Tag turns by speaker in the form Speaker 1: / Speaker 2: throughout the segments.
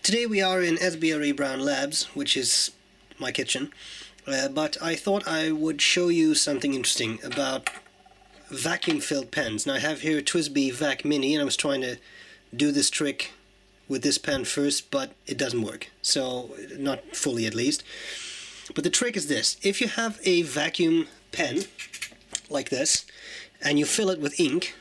Speaker 1: Today we are in Sbrebrown Labs, which is my kitchen, but I thought I would show you something interesting about vacuum-filled pens. Now I have here a TWSBI Vac Mini, and I was trying to do this trick with this pen first, but it doesn't work, so not fully at least. But the trick is this: if you have a vacuum pen like this, and you fill it with ink,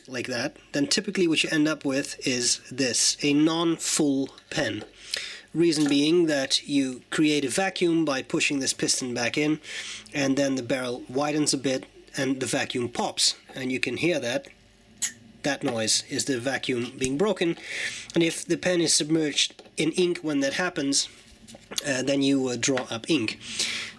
Speaker 1: like that, then typically what you end up with is this, a non-full pen. Reason being that you create a vacuum by pushing this piston back in, and then the barrel widens a bit and the vacuum pops, and you can hear that. That noise is the vacuum being broken, and if the pen is submerged in ink when that happens, then you draw up ink.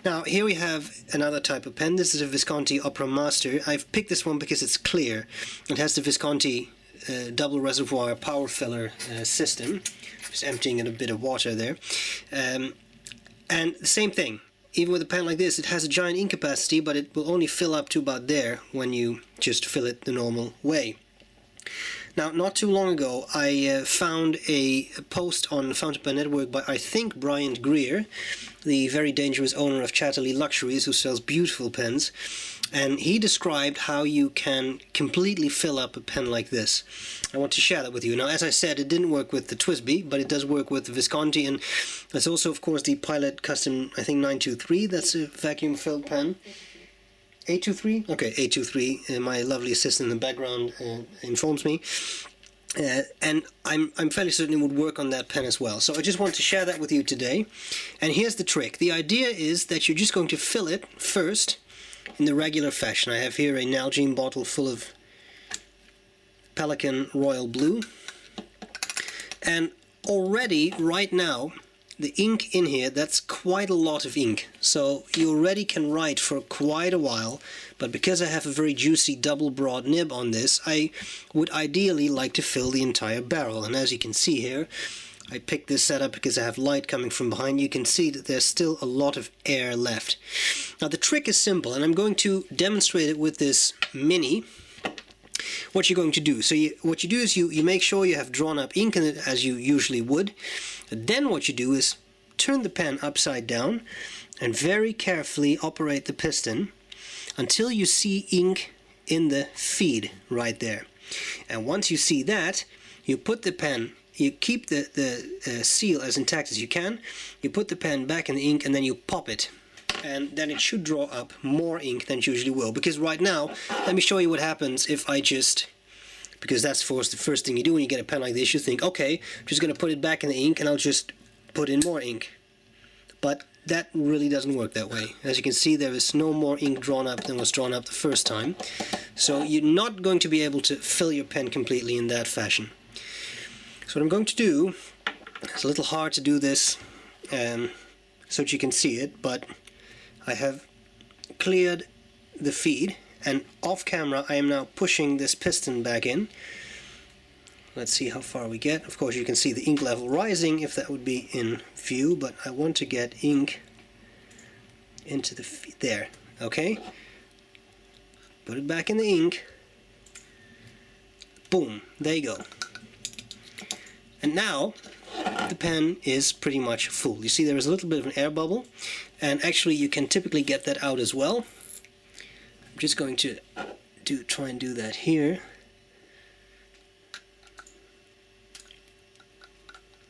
Speaker 1: Now here we have another type of pen. This is a Visconti Opera Master. I've picked this one because it's clear. It has the Visconti double reservoir power filler system. Just emptying in a bit of water there. And the same thing, even with a pen like this, it has a giant ink capacity, but it will only fill up to about there when you just fill it the normal way. Now, not too long ago, I found a post on the Fountain Pen Network by, I think, Brian Greer, the very dangerous owner of Chatterley Luxuries, who sells beautiful pens, and he described how you can completely fill up a pen like this. I want to share that with you. Now, as I said, it didn't work with the TWSBI, but it does work with the Visconti, and there's also, of course, the Pilot Custom, I think, 923. That's a vacuum-filled pen. 823? Okay, 823. My lovely assistant in the background informs me. And I'm fairly certain it would work on that pen as well. So I just want to share that with you today. And here's the trick. The idea is that you're just going to fill it first in the regular fashion. I have here a Nalgene bottle full of Pelikan Royal Blue. And already, right now, the ink in here, that's quite a lot of ink. So you already can write for quite a while, but because I have a very juicy double broad nib on this, I would ideally like to fill the entire barrel. And as you can see here, I picked this setup because I have light coming from behind. You can see that there's still a lot of air left. Now the trick is simple, and I'm going to demonstrate it with this Mini. What you're going to do, what you do is you make sure you have drawn up ink in it as you usually would. Then what you do is turn the pen upside down and very carefully operate the piston until you see ink in the feed right there. And once you see that, you put the pen, you keep the seal as intact as you can, you put the pen back in the ink, and then you pop it. And then it should draw up more ink than it usually will. Because right now, let me show you what happens if I just, because that's of course the first thing you do when you get a pen like this, you think, okay, I'm just going to put it back in the ink and I'll just put in more ink. But that really doesn't work that way. As you can see, there is no more ink drawn up than was drawn up the first time. So you're not going to be able to fill your pen completely in that fashion. So what I'm going to do, it's a little hard to do this so that you can see it, but I have cleared the feed, and off camera I am now pushing this piston back in. Let's see how far we get. Of course you can see the ink level rising if that would be in view, but I want to get ink into the feed there. Okay? Put it back in the ink. Boom, there you go. And now the pen is pretty much full. You see there is a little bit of an air bubble, and actually you can typically get that out as well. I'm just going to try and do that here.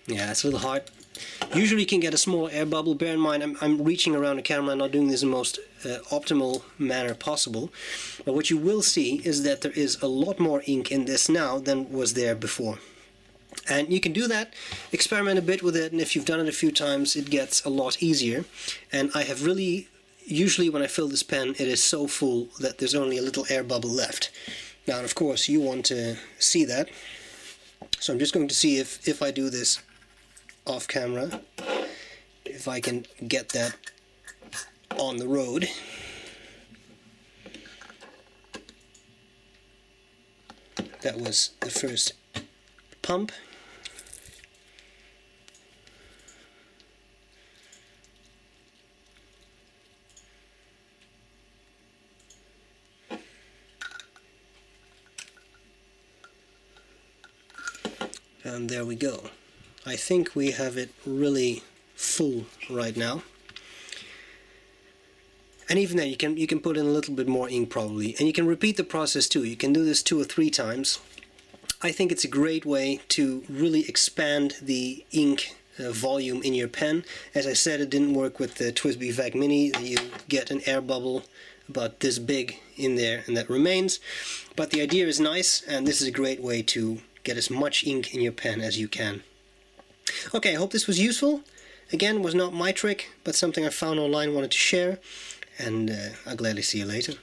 Speaker 1: Yeah, it's a little hard. Usually you can get a small air bubble. Bear in mind, I'm reaching around the camera and not doing this in the most optimal manner possible. But what you will see is that there is a lot more ink in this now than was there before. And you can do that, experiment a bit with it, and if you've done it a few times, it gets a lot easier. And I have really, usually when I fill this pen, it is so full that there's only a little air bubble left. Now, of course, you want to see that. So I'm just going to see if I do this off camera, if I can get that on the road. That was the first pump. And there we go. I think we have it really full right now. And even then you can put in a little bit more ink probably, and you can repeat the process too. You can do this 2 or 3 times. I think it's a great way to really expand the ink volume in your pen. As I said, it didn't work with the TWSBI Vac Mini. You get an air bubble about this big in there and that remains. But the idea is nice, and this is a great way to get as much ink in your pen as you can. Okay, I hope this was useful. Again, was not my trick, but something I found online, wanted to share, and I'll gladly see you later.